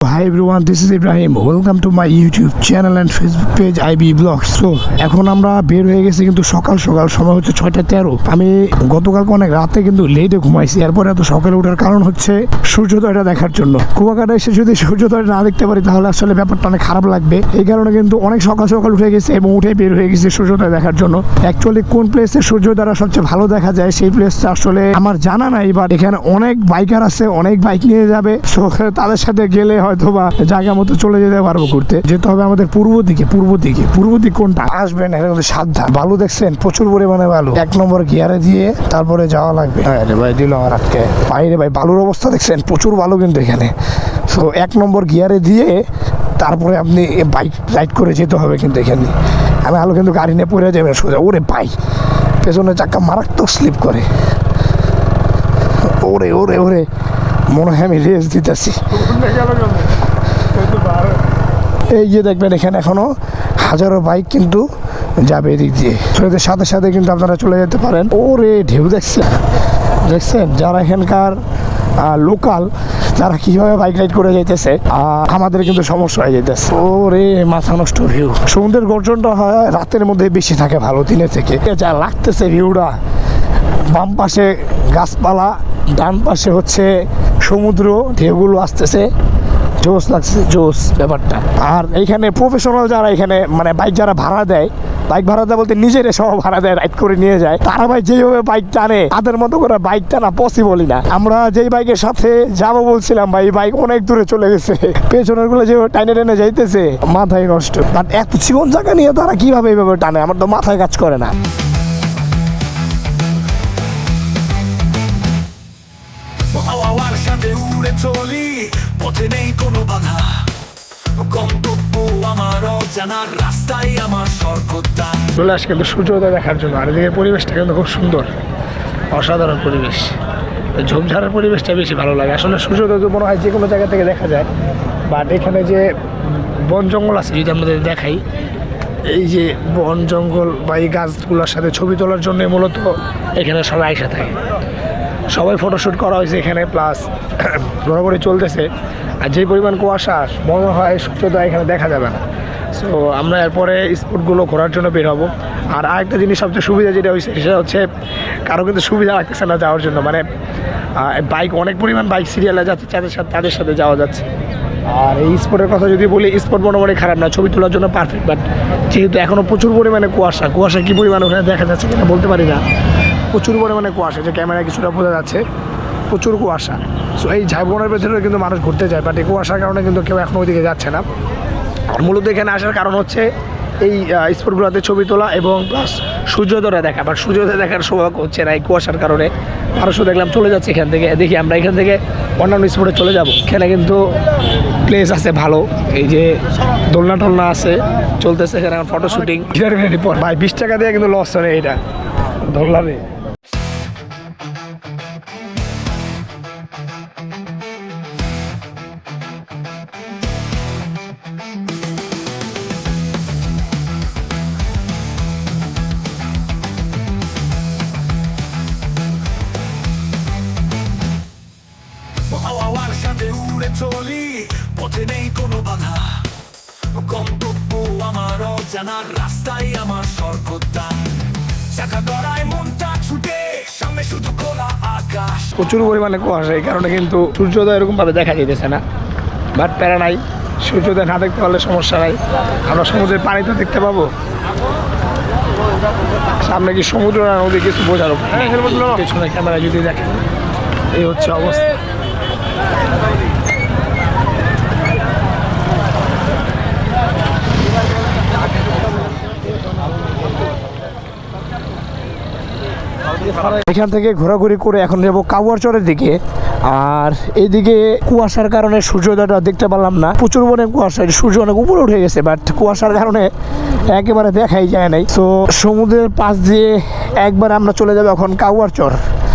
Hi everyone, this is Ibrahim. Welcome to my YouTube channel and Facebook page IB Vlogs. So এখন আমরা বের হয়ে গেছি কিন্তু সকাল সকাল, সময় হচ্ছে 6:13। আমি গতকালকে অনেক রাতে কিন্তু লেটে ঘুমাইছি। এরপরে এত সকালে ওঠার কারণ হচ্ছে সূর্যোদয়টা দেখার জন্য। কুয়াকাটা এসে যদি সূর্যোদয় না দেখতে পারি তাহলে আসলে ব্যাপারটা অনেক খারাপ লাগবে। এই কারণে কিন্তু অনেক সকাল সকাল উঠে গেছে এবং উঠে বের হয়ে গেছি সূর্যোদয় দেখার জন্য। অ্যাকচুয়ালি কোন প্লেসে সূর্যোদয়টা সবচেয়ে ভালো দেখা যায় সেই প্লেসটা আসলে আমার জানা নাই, বাট এখানে অনেক বাইকার আছে, অনেক বাইক নিয়ে যাবে। সো তাদের সাথে গেলে হয়তো বা জায়গা মতো চলে যেতে পারবো ঘুরতে। যেতে হবে আমাদের পূর্ব দিক কোনটা আসবেন এর মধ্যে সাবধান। বালু দেখছেন, প্রচুর পরিমাণে বালু। 1 নম্বর গিয়ারে দিয়ে তারপরে যাওয়া লাগবে। আরে ভাই দিল আমার আটকে বাইরে। ভাই বালুর অবস্থা দেখছেন, প্রচুর বালু কিন্তু এখানে। সো 1 নম্বর গিয়ারে দিয়ে তারপরে আপনি বাইক রাইড করে যেতে হবে কিন্তু এখানে। আমি আলো কিন্তু গাড়ি নিয়ে পড়ে যাবেন সোজা। ওরে ভাই পেছনে চাক্কা মারাত্মক স্লিপ করে। ওরে ওরে ওরে মনে হয় আমি রেস দিতেছি। এই যে দেখবেন এখানে এখনো হাজারো বাইক কিন্তু যাবে এদিক দিয়ে। এদের সাথে সাথে কিন্তু আপনারা চলে যেতে পারেন। ওরে ঢেউ দেখছেন যারা এখানকার লোকাল, তারা কিভাবে বাইক রাইড করে যাইতেছে, আমাদের কিন্তু সমস্যা হয়ে যাইতেছে। ওরে মাথা নষ্ট ভিউ। সমুদ্রের গর্জনটা হয় রাতের মধ্যে বেশি থাকে ভালো দিনের থেকে। যা লাগতেছে ভিউটা, বাম পাশে গাছপালা, ডান পাশে হচ্ছে সমুদ্র, ঢেউগুলো আসতেছে, জোস লাগছে, জোস ব্যাপারটা। আর এইখানে প্রফেশনাল যারা এখানে মানে বাইক যারা ভাড়া দেয়, বাইক ভাড়া দেয় বলতে নিজেরা সব ভাড়া দেয়, রাইড করে নিয়ে যায়, তারা ভাই যেভাবে বাইক টানে তাদের মতো করে বাইক টানা পসিবলই না। আমরা যেই বাইকের সাথে যাবো বলছিলাম ভাই, বাইক অনেক দূরে চলে গেছে। পেছনের গুলো যেভাবে টাইনে টেনে যাইতেছে মাথায় নষ্ট। বাট এত চিকন জায়গা নিয়ে তারা কিভাবে এইভাবে টানে আমার তো মাথায় কাজ করে না। হাওয়ার সাথে উড়ে চলি, পথে নেই কোনো বাধা, গন্তব্য আমার অজানা, রাস্তায় আমার স্বর্গদ্বার। চলে আসে কিন্তু সূর্যোদয় দেখার জন্য। আর এদিকে পরিবেশটা কিন্তু খুব সুন্দর, অসাধারণ পরিবেশ। ঝোপঝাড়ের পরিবেশটা বেশি ভালো লাগে। আসলে সূর্যোদয় তো মনে হয় যে কোনো জায়গা থেকে দেখা যায়, বাট এখানে যে বন জঙ্গল আছে যদি আমাদের দেখাই, এই যে বন জঙ্গল বা এই গাছগুলোর সাথে ছবি তোলার জন্য মূলত এখানে সবাই আইসা থাকে। সবাই ফটোশ্যুট করা হয়েছে এখানে, প্লাস ঘোরাঘুরি চলতেছে। আর যে পরিমাণ কুয়াশা মনে হয় সূর্যোদয় এখানে দেখা যাবে না। সো আমরা এরপরে স্পটগুলো ঘোরার জন্য বের হবো। আর আরেকটা জিনিস সবচেয়ে সুবিধা যেটা হয়েছে সেটা হচ্ছে কারো কিন্তু সুবিধা লাগতেছে না যাওয়ার জন্য। মানে বাইক, অনেক পরিমাণ বাইক সিরিয়ালে যাচ্ছে, তাদের সাথে যাওয়া যাচ্ছে। আর এই স্পটের কথা যদি বলি, স্পট মোটামুটি খারাপ না, ছবি তোলার জন্য পারফেক্ট। বাট যেহেতু এখনও প্রচুর পরিমাণে কুয়াশা কী পরিমাণে ওখানে দেখা যাচ্ছে কিনা বলতে পারি না। প্রচুর পরিমাণে কুয়াশা, যে ক্যামেরায় কিছুটা বোঝা যাচ্ছে, প্রচুর কুয়াশা। সো এই ঝাড়বনের ভেতরে কিন্তু মানুষ ঘুরতে যায়, বাট এই কুয়াশার কারণে কিন্তু কেউ এখনও ওইদিকে যাচ্ছে না। আর মূলত এখানে আসার কারণ হচ্ছে এই স্পটগুলোতে ছবি তোলা এবং প্লাস সূর্যোদয়টা দেখা। বাট সূর্যোদয় দেখার সৌভাগ্য হচ্ছে না এই কুয়াশার কারণে। মানুষও দেখলাম চলে যাচ্ছে এখান থেকে। দেখি আমরা এখান থেকে অন্যান্য স্পটে চলে যাব। এখানে কিন্তু প্লেস আছে ভালো, এই যে দোলনা টোলনা আছে, চলতেছে এখানে ফটো শুটিং। ভাই 20 টাকা দিয়ে কিন্তু লস হয় এইটা দোলনাতে। হাওয়ার সাথে উড়ে চলি, পথে নেই কোনো বাধা, গন্তব্য আমার অজানা, রাস্তায় আমার স্বর্গদ্বার। চাকা গড়ায় মনটা ছুটে, সামনে শুধু খোলা আকাশ। প্রচুর পরিমাণে কুয়াশা, এই কারণে কিন্তু সূর্যোদয় এরকমভাবে দেখা যেতেছে না। বাট প্যারা নাই, সূর্যোদয় না দেখতে পারলে সমস্যা নাই। আমরা সমুদ্রের পানিতে দেখতে পাবো। সামনে কি সমুদ্র না নদী কিছু বোঝার পেছনে ক্যামেরা যদি দেখেন এই হচ্ছে অবস্থা। এখান থেকে ঘোরাঘুরি করে এখন যাবো কাউয়ারচরের দিকে। আর এইদিকে কুয়াশার কারণে সূর্যোদয়টা দেখতে পারলাম না, প্রচুর পরিমাণে কুয়াশা। সূর্য অনেক উপরে উঠে গেছে, বাট কুয়াশার কারণে একেবারে দেখাই যায় নাই। তো সমুদ্রের পাশ দিয়ে একবার আমরা চলে যাবো এখন কাউয়ারচর।